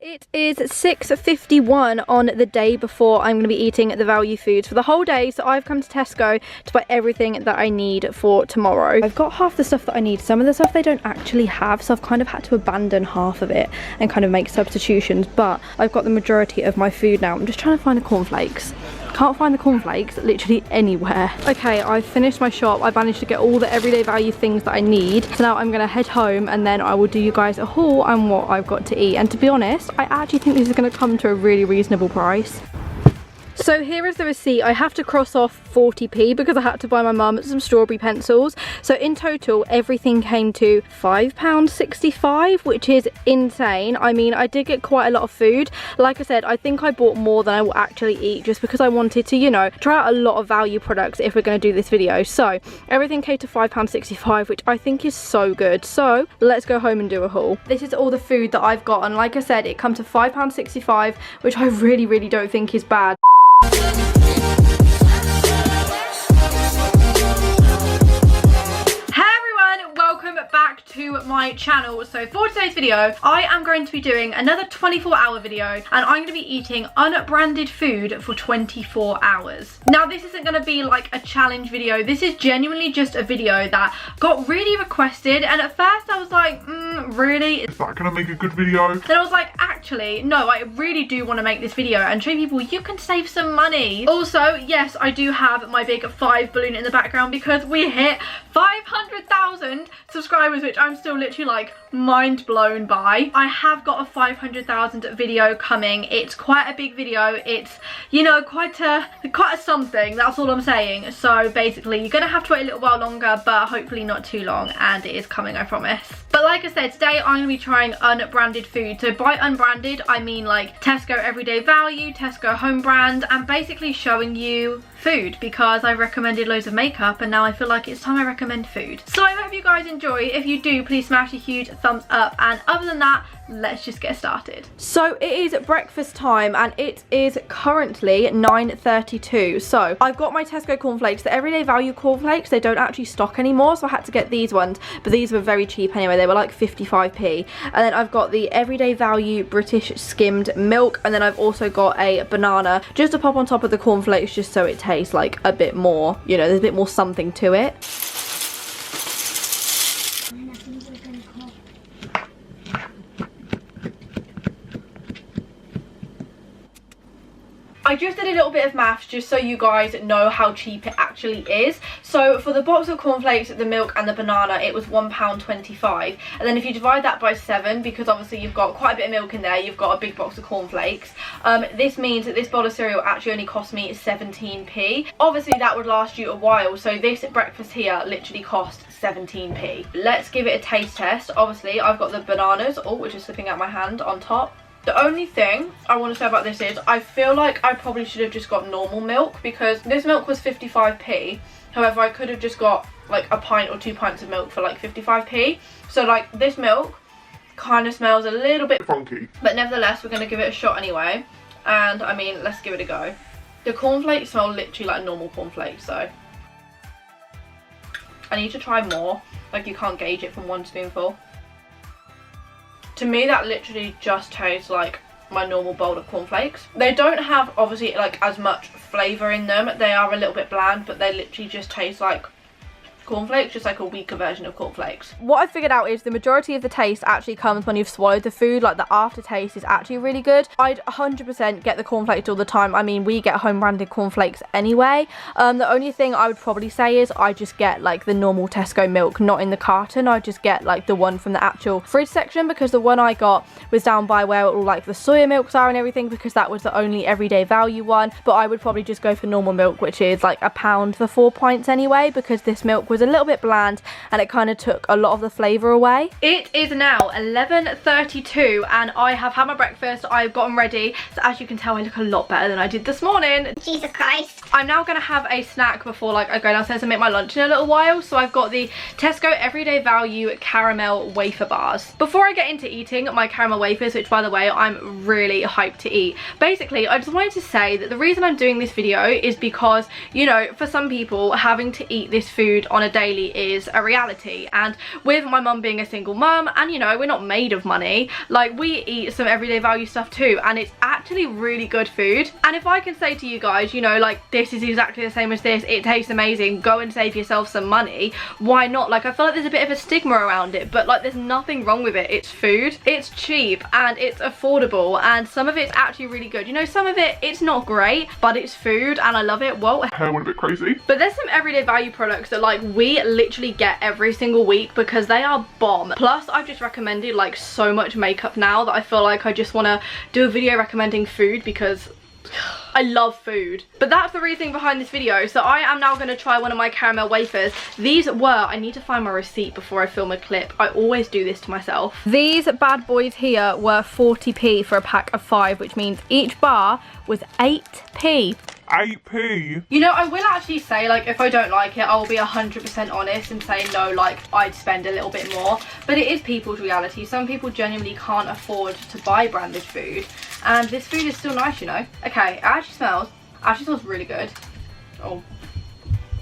It is 6:51 on the day before I'm going to be eating the value foods for the whole day. So I've come to Tesco to buy everything that I need for tomorrow. I've got half the stuff that I need. Some of the stuff they don't actually have, so I've kind of had to abandon half of it and kind of make substitutions. But I've got the majority of my food now. I'm just trying to find the cornflakes. Can't find the cornflakes literally anywhere. Okay, I've finished my shop. I've managed to get all the everyday value things that I need. So now I'm gonna head home and then I will do you guys a haul on what I've got to eat. And to be honest, I actually think this is gonna come to a really reasonable price. So here is the receipt. I have to cross off 40p because I had to buy my mum some strawberry pencils. So in total, everything came to £5.65, which is insane. I mean, I did get quite a lot of food. Like I said, I think I bought more than I will actually eat just because I wanted to, you know, try out a lot of value products if we're going to do this video. So everything came to £5.65, which I think is so good. So let's go home and do a haul. This is all the food that I've got. And like I said, it comes to £5.65, which I really don't think is bad. Back to my channel. So for today's video, I am going to be doing another 24-hour video and I'm going to be eating unbranded food for 24 hours. Now this isn't going to be like a challenge video. This is genuinely just a video that got really requested, and at first I was like, really? Is that going to make a good video? Then I was like, actually, no, I really do want to make this video and show people you can save some money. Also, yes, I do have my big 5 balloon in the background because we hit 500,000 subscribers, which I'm still literally like mind blown by. I have got a 500,000 video coming. It's quite a big video. It's, you know, quite a something, that's all I'm saying. So basically you're gonna have to wait a little while longer, but hopefully not too long, and it is coming, I promise. But like I said, today I'm gonna be trying unbranded food. So by unbranded I mean like Tesco Everyday Value, Tesco Home Brand, and basically showing you food because I recommended loads of makeup and now I feel like it's time I recommend food. So I hope you guys enjoy. If you do, please smash a huge thumbs up, and other than that, let's just get started. So it is breakfast time and it is currently 9:32. So I've got my Tesco cornflakes, the Everyday Value cornflakes. They don't actually stock anymore, so I had to get these ones, but these were very cheap anyway. They were like 55p. And then I've got the Everyday Value British skimmed milk, and then I've also got a banana just to pop on top of the cornflakes just so it tastes like a bit more, you know, there's a bit more something to it. I just did a little bit of maths just so you guys know how cheap it actually is. So for the box of cornflakes, the milk and the banana, it was £1.25. And then if you divide that by 7, because obviously you've got quite a bit of milk in there, you've got a big box of cornflakes, this means that this bowl of cereal actually only cost me 17p. Obviously that would last you a while, so this breakfast here literally cost 17p. Let's give it a taste test. Obviously I've got the bananas, oh, which is slipping out my hand, on top. The only thing I want to say about this is I feel like I probably should have just got normal milk, because this milk was 55p. However, I could have just got like a pint or 2 pints of milk for like 55p. So like this milk kind of smells a little bit funky, but nevertheless we're going to give it a shot anyway. And I mean, let's give it a go. The cornflakes smell literally like normal cornflakes, so I need to try more. Like, you can't gauge it from one spoonful. To me, that literally just tastes like my normal bowl of cornflakes. They don't have, obviously, like as much flavour in them. They are a little bit bland, but they literally just taste like cornflakes, just like a weaker version of cornflakes. What I figured out is the majority of the taste actually comes when you've swallowed the food. Like, the aftertaste is actually really good. I'd 100% get the cornflakes all the time. I mean, we get home branded cornflakes anyway. The only thing I would probably say is I just get like the normal Tesco milk, not in the carton. I just get like the one from the actual fridge section, because the one I got was down by where all like the soya milks are and everything, because that was the only Everyday Value one. But I would probably just go for normal milk, which is like £1 for 4 pints anyway, because this milk was a little bit bland and it kind of took a lot of the flavour away. It is now 11:32 and I have had my breakfast. I've gotten ready, so as you can tell I look a lot better than I did this morning. Jesus Christ. I'm now going to have a snack before like I go downstairs and make my lunch in a little while. So I've got the Tesco Everyday Value caramel wafer bars. Before I get into eating my caramel wafers, which by the way I'm really hyped to eat, basically I just wanted to say that the reason I'm doing this video is because, you know, for some people having to eat this food on a a daily is a reality. And with my mum being a single mum, and you know, we're not made of money, like we eat some everyday value stuff too, and it's actually really good food. And if I can say to you guys, you know, like this is exactly the same as this, it tastes amazing, go and save yourself some money, why not? Like I feel like there's a bit of a stigma around it, but like there's nothing wrong with it. It's food, it's cheap, and it's affordable, and some of it's actually really good. You know, some of it, it's not great, but it's food and I love it. Whoa, I went a bit crazy. But there's some everyday value products that like we literally get every single week because they are bomb. Plus I've just recommended like so much makeup now that I feel like I just want to do a video recommending food because I love food. But that's the reason behind this video. So I am now going to try one of my caramel wafers. These were, I need to find my receipt before I film a clip. I always do this to myself. These bad boys here were 40p for a pack of 5, which means each bar was 8p. 8p. You know, I will actually say, like, if I don't like it, I will be 100% honest and say no, like I'd spend a little bit more. But it is people's reality. Some people genuinely can't afford to buy branded food, and this food is still nice, you know. Okay, it actually smells really good. Oh,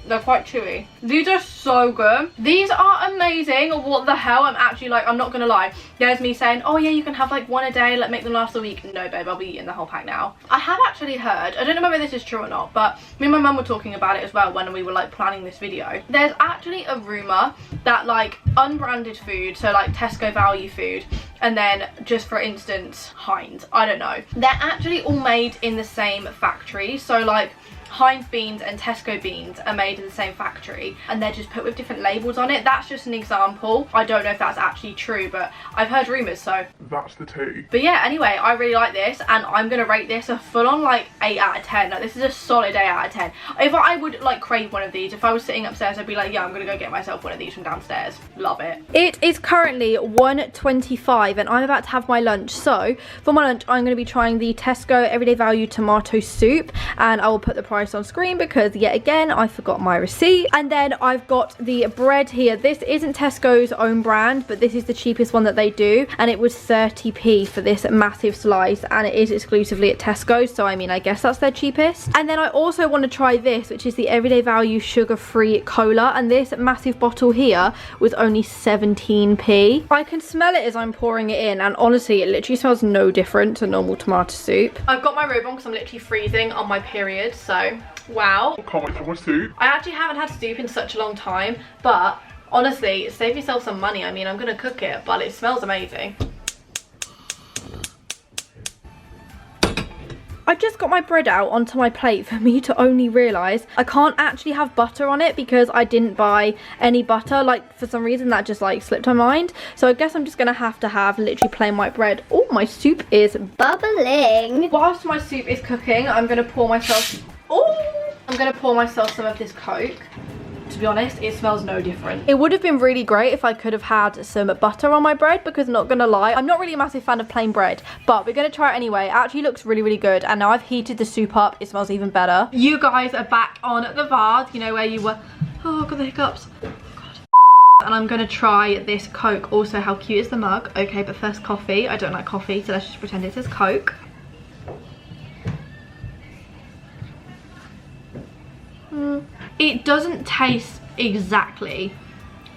they're quite chewy. These are so good. These are amazing. What the hell? I'm actually like, I'm not gonna lie, there's me saying, oh yeah, you can have like one a day, like make them last a week. No babe, I'll be eating the whole pack now. I have actually heard, I don't know whether this is true or not, but me and my mum were talking about it as well when we were like planning this video. There's actually a rumour that like unbranded food, so like Tesco value food, and then just for instance Heinz, I don't know, they're actually all made in the same factory. So like Heinz beans and Tesco beans are made in the same factory, and they're just put with different labels on it. That's just an example. I don't know if that's actually true, but I've heard rumours, so that's the tea. But yeah, anyway, I really like this, and I'm gonna rate this a full-on like 8 out of 10. Like, this is a solid 8 out of 10. If I would like crave one of these, if I was sitting upstairs, I'd be like, yeah, I'm gonna go get myself one of these from downstairs. Love it. It is currently 1:25 and I'm about to have my lunch. So for my lunch, I'm gonna be trying the Tesco Everyday Value tomato soup, and I will put the price on screen because yet again I forgot my receipt. And then I've got the bread here. This isn't Tesco's own brand, but this is the cheapest one that they do, and it was 30p for this massive slice, and it is exclusively at Tesco, so I mean, I guess that's their cheapest. And then I also want to try this, which is the Everyday Value sugar-free cola, and this massive bottle here was only 17p. I can smell it as I'm pouring it in, and honestly it literally smells no different to normal tomato soup. I've got my robe on because I'm literally freezing on my period, so wow. I can't wait for my soup. I actually haven't had soup in such a long time, but honestly, save yourself some money. I mean, I'm gonna cook it, but it smells amazing. I just got my bread out onto my plate for me to only realise I can't actually have butter on it because I didn't buy any butter. Like, for some reason that just like slipped my mind. So I guess I'm just gonna have to have literally plain white bread. Oh, my soup is bubbling. Whilst my soup is cooking, I'm gonna pour myself, some of this Coke. To be honest, it smells no different. It would have been really great if I could have had some butter on my bread, because not gonna lie, I'm not really a massive fan of plain bread, but we're gonna try it anyway. It actually looks really, really good, and now I've heated the soup up, it smells even better. You guys are back on the vard, you know, where you were. Oh, I've got the hiccups. Oh, God. And I'm gonna try this Coke. Also, how cute is the mug? Okay, but first coffee. I don't like coffee, so let's just pretend it says Coke. It doesn't taste exactly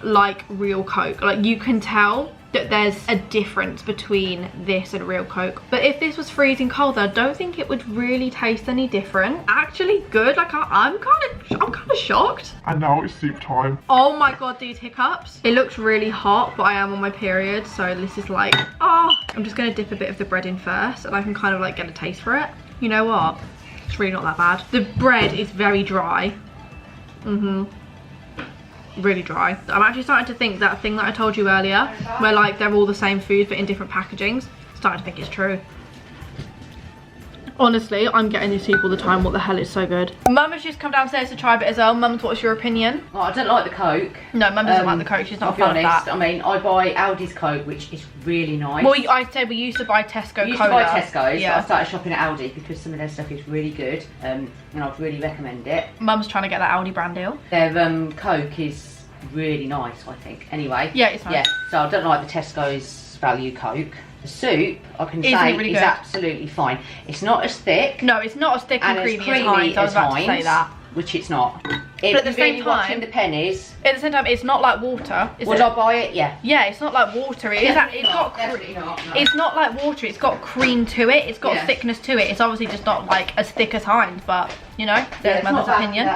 like real Coke. Like, you can tell that there's a difference between this and real Coke. But if this was freezing cold, I don't think it would really taste any different. Actually good. Like, I'm kind of shocked. And now it's soup time. Oh my God, these hiccups. It looks really hot, but I am on my period, so this is like, oh. I'm just gonna dip a bit of the bread in first, and I can kind of like get a taste for it. You know what? It's really not that bad. The bread is very dry. Really dry. I'm actually starting to think that thing that I told you earlier, where like they're all the same food but in different packagings, starting to think it's true. Honestly, I'm getting this soup all the time. What the hell, is so good. Mum has just come downstairs to try a bit as well. Mum, what's your opinion? Well, I don't like the Coke. No, Mum doesn't like the Coke. She's not a fan of that. I mean, I buy Aldi's Coke, which is really nice. Well, I'd say we used to buy Tesco Cola. We used to buy Tesco's, yeah. I started shopping at Aldi because some of their stuff is really good, and I'd really recommend it. Mum's trying to get that Aldi brand deal. Their Coke is really nice, I think. Anyway. Yeah, it's nice. Yeah, so I don't like the Tesco's value Coke. The soup, I can say, is absolutely fine. It's not as thick. No, it's not as thick and creamy as Heinz. I was about to say that. Which it's not. If at the you're same really time, watching the pennies. at the same time, it's not like water. Would I buy it? Yeah. Yeah, it's not like water. It is. It's got. Definitely not. No. It's not like water. It's got cream to it. It's got thickness to it. It's obviously just not like as thick as Heinz, but you know, there's mother's opinion.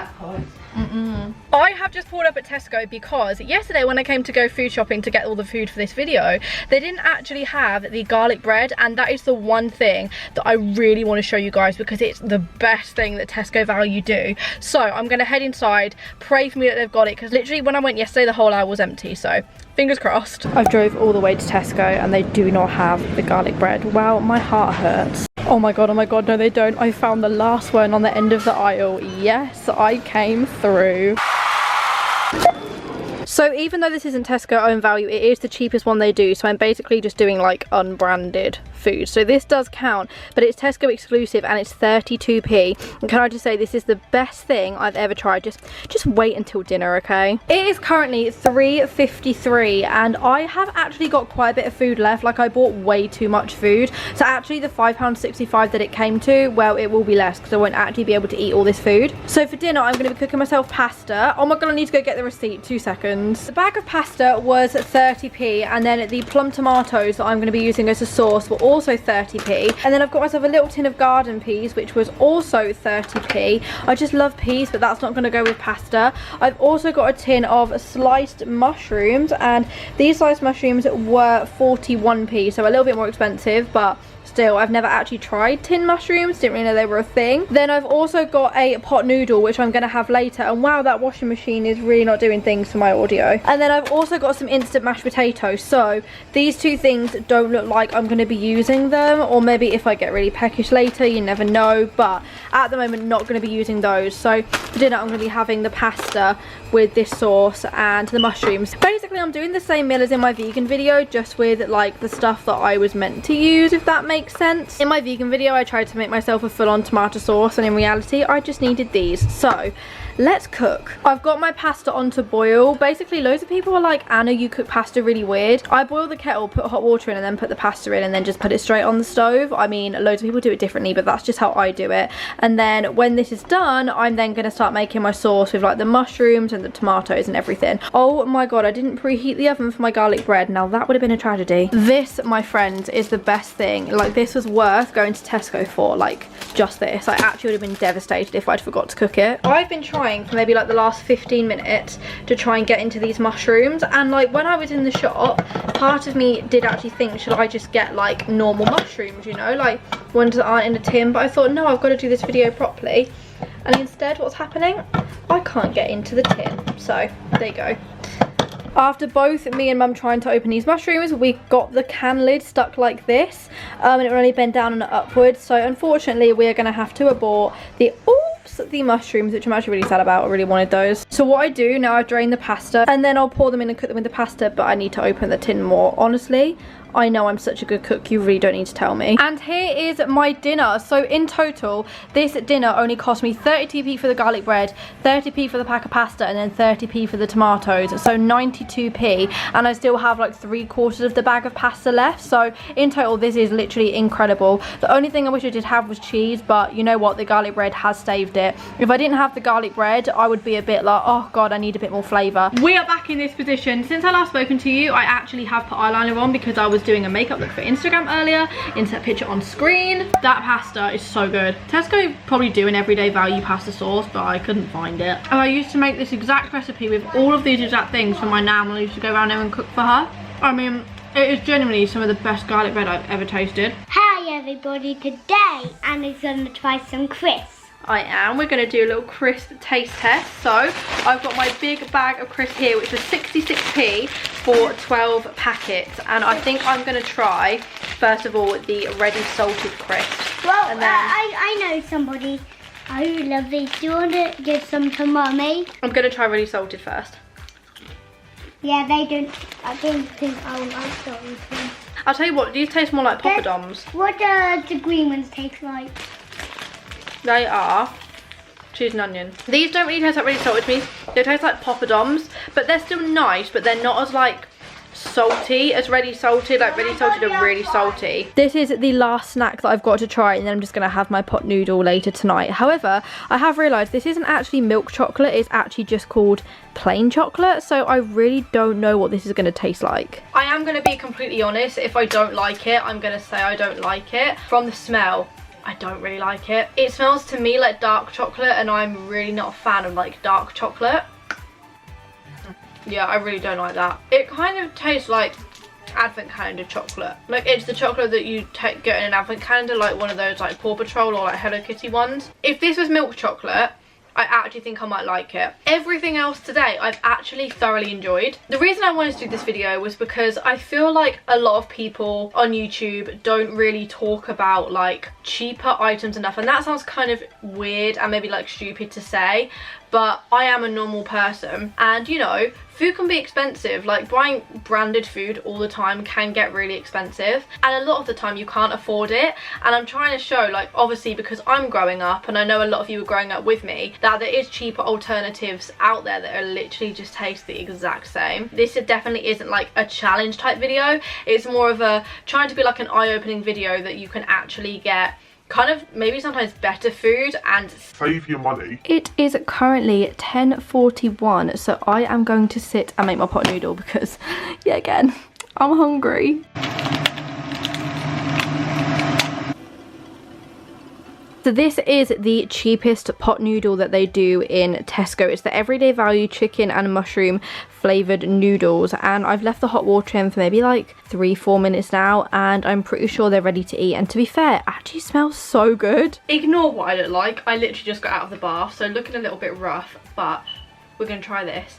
I have just pulled up at Tesco because yesterday when I came to go food shopping to get all the food for this video, they didn't actually have the garlic bread, and that is the one thing that I really want to show you guys because it's the best thing that Tesco Value do. So I'm going to head inside, pray for me that they've got it, because literally when I went yesterday the whole aisle was empty, so fingers crossed. I've drove all the way to Tesco and they do not have the garlic bread. Wow, my heart hurts. Oh my god, no they don't. I found the last one on the end of the aisle. Yes, I came through. So even though this isn't Tesco own value, it is the cheapest one they do, so I'm basically just doing like unbranded food. So this does count, but it's Tesco exclusive and it's 32p. And can I just say, this is the best thing I've ever tried. Just wait until dinner, okay? It is currently 3:53 and I have actually got quite a bit of food left. Like, I bought way too much food. So actually the £5.65 that it came to, well, it will be less because I won't actually be able to eat all this food. So for dinner, I'm going to be cooking myself pasta. Oh my god, I need to go get the receipt. 2 seconds. The bag of pasta was 30p, and then the plum tomatoes that I'm going to be using as a sauce were also 30p. And then I've got myself a little tin of garden peas, which was also 30p. I just love peas, but that's not going to go with pasta. I've also got a tin of sliced mushrooms, and these sliced mushrooms were 41p, so a little bit more expensive, but still, I've never actually tried tin mushrooms, didn't really know they were a thing. Then I've also got a pot noodle, which I'm going to have later, and wow, that washing machine is really not doing things for my audio. And then I've also got some instant mashed potatoes, so these two things don't look like I'm going to be using them, or maybe if I get really peckish later, you never know, but at the moment not going to be using those. So for dinner I'm going to be having the pasta with this sauce and the mushrooms. Basically I'm doing the same meal as in my vegan video, just with like the stuff that I was meant to use, if that makes sense. In my vegan video I tried to make myself a full-on tomato sauce, and in reality I just needed these. So let's cook. I've got my pasta on to boil. Basically loads of people are like, Anna, you cook pasta really weird. I boil the kettle, put hot water in, and then put the pasta in, and then just put it straight on the stove. I mean, loads of people do it differently, but that's just how I do it. And then when this is done, I'm then going to start making my sauce with like the mushrooms and the tomatoes and everything. Oh my god, I didn't preheat the oven for my garlic bread. Now that would have been a tragedy. This, my friends, is the best thing. Like, this was worth going to Tesco for, like, just this. I actually would have been devastated if I'd forgot to cook it. I've been trying for maybe like the last 15 minutes to try and get into these mushrooms, and like when I was in the shop, part of me did actually think, should I just get like normal mushrooms, you know, like ones that aren't in a tin, but I thought, no, I've got to do this video properly. And instead what's happening, I can't get into the tin. So there you go. After both me and mum trying to open these mushrooms, we got the can lid stuck like this, and it will only bend down and upwards. So unfortunately we are going to have to abort the mushrooms, which I'm actually really sad about. I really wanted those. So what I do now, I drain the pasta and then I'll pour them in and cook them with the pasta, but I need to open the tin more. Honestly, I know I'm such a good cook, you really don't need to tell me. And here is my dinner. So in total, this dinner only cost me 32p for the garlic bread, 30p for the pack of pasta, and then 30p for the tomatoes. So 92p, and I still have like 3/4 of the bag of pasta left. So in total, this is literally incredible. The only thing I wish I did have was cheese, but you know what, the garlic bread has saved it. If I didn't have the garlic bread, I would be a bit like, oh god, I need a bit more flavour. We are back in this position. Since I last spoken to you, I actually have put eyeliner on because I was doing a makeup look for Instagram earlier. Insert picture on screen. That pasta is so good. Tesco probably do an everyday value pasta sauce, but I couldn't find it. And I used to make this exact recipe with all of these exact things for my nan when I used to go around there and cook for her. I mean, it is genuinely some of the best garlic bread I've ever tasted. Hi everybody, today Anna's gonna try some crisps. I am. We're going to do a little crisp taste test. So I've got my big bag of crisps here, which was 66p for 12 packets, and I think I'm going to try first of all the ready salted crisps. Well, and then I know somebody who loves these. Do you want to give some to Mummy? I'm going to try ready salted first. Yeah, they don't. I don't think I will like those. I'll tell you what, these taste more like poppadoms. What does the green ones taste like? They are cheese and onion. These don't really taste like really salted to me. They taste like poppadoms, but they're still nice, but they're not as like salty as ready salted. Like ready salted are really salty. This is the last snack that I've got to try, and then I'm just gonna have my pot noodle later tonight. However, I have realised this isn't actually milk chocolate, it's actually just called plain chocolate, so I really don't know what this is going to taste like. I am going to be completely honest, if I don't like it, I'm going to say I don't like it. From the smell, I don't really like it. It smells to me like dark chocolate, and I'm really not a fan of like dark chocolate. Yeah, I really don't like that. It kind of tastes like advent calendar chocolate. Like it's the chocolate that you get in an advent calendar, like one of those like Paw Patrol or like Hello Kitty ones. If this was milk chocolate, I actually think I might like it. Everything else today I've actually thoroughly enjoyed. The reason I wanted to do this video was because I feel like a lot of people on YouTube don't really talk about like cheaper items enough, and that sounds kind of weird and maybe like stupid to say, but I am a normal person, and you know, food can be expensive. Like buying branded food all the time can get really expensive, and a lot of the time you can't afford it. And I'm trying to show, like obviously because I'm growing up, and I know a lot of you are growing up with me, that there is cheaper alternatives out there that are literally just taste the exact same. This definitely isn't like a challenge type video. It's more of a trying to be like an eye-opening video that you can actually get kind of maybe sometimes better food and save your money. It is currently 10:41, so I am going to sit and make my pot noodle because, yeah, again, I'm hungry. So this is the cheapest pot noodle that they do in Tesco. It's the everyday value chicken and mushroom flavoured noodles, and I've left the hot water in for maybe like 3-4 minutes now, and I'm pretty sure they're ready to eat. And to be fair, it actually smells so good. Ignore what I look like. I literally just got out of the bath, so looking a little bit rough, but we're going to try this.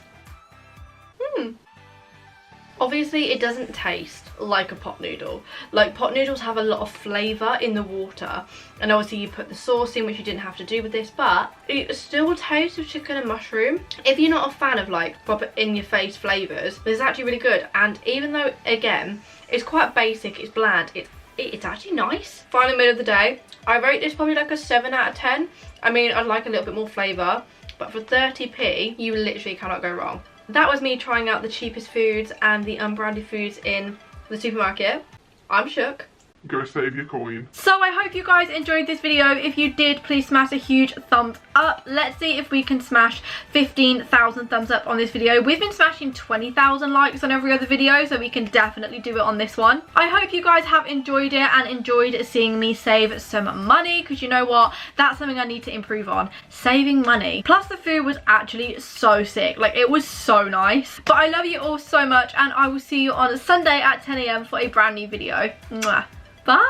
Obviously it doesn't taste like a pot noodle. Like pot noodles have a lot of flavour in the water, and obviously you put the sauce in, which you didn't have to do with this, but it still tastes of chicken and mushroom. If you're not a fan of like proper in your face flavours, this is actually really good. And even though again it's quite basic, it's bland, it's actually nice. Final meal of the day, I rate this probably like a 7 out of 10. I mean, I'd like a little bit more flavour, but for 30p you literally cannot go wrong. That was me trying out the cheapest foods and the unbranded foods in the supermarket. I'm shook. Go save your coin. So I hope you guys enjoyed this video. If you did, please smash a huge thumbs up. Let's see if we can smash 15,000 thumbs up on this video. We've been smashing 20,000 likes on every other video, so we can definitely do it on this one. I hope you guys have enjoyed it and enjoyed seeing me save some money, because you know what, that's something I need to improve on, saving money. Plus the food was actually so sick, like it was so nice. But I love you all so much, and I will see you on Sunday at 10 AM for a brand new video. Mwah. Bye.